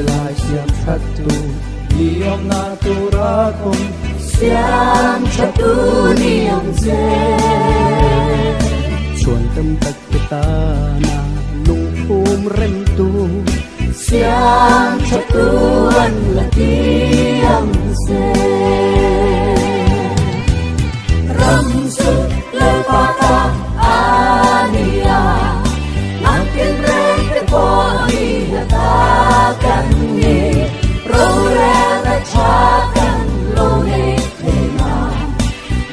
lại xiêm thắt tu niệm na tu ra không xiêm thắt tu niệm dê chuan tâm tắc ta na lung rem tu xiêm thắt tu an là tiêm dê ram su lơ pa ta ania makin re po ni ta kan ni ro re na cha kan lo ne na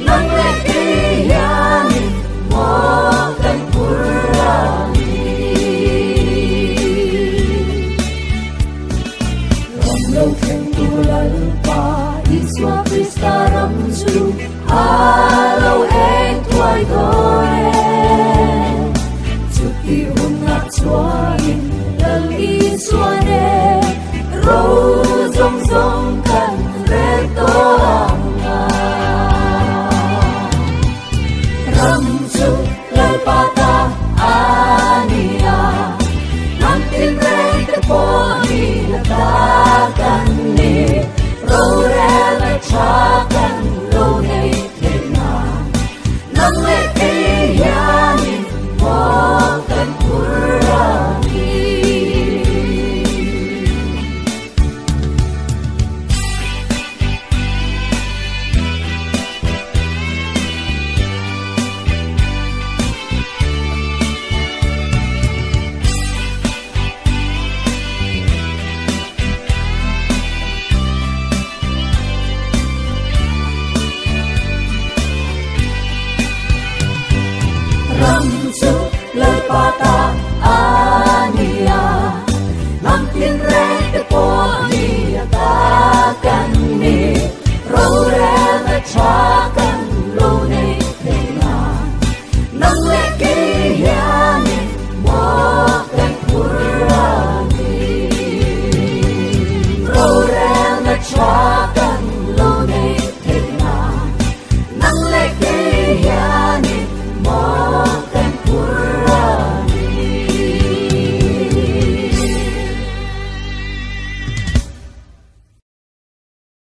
nang le ti ya ni mo kan pura ni ram lo ken tu lal pa iswa krista ram su alo e tuai dore chuti unna chuain dal i suane ro zong zong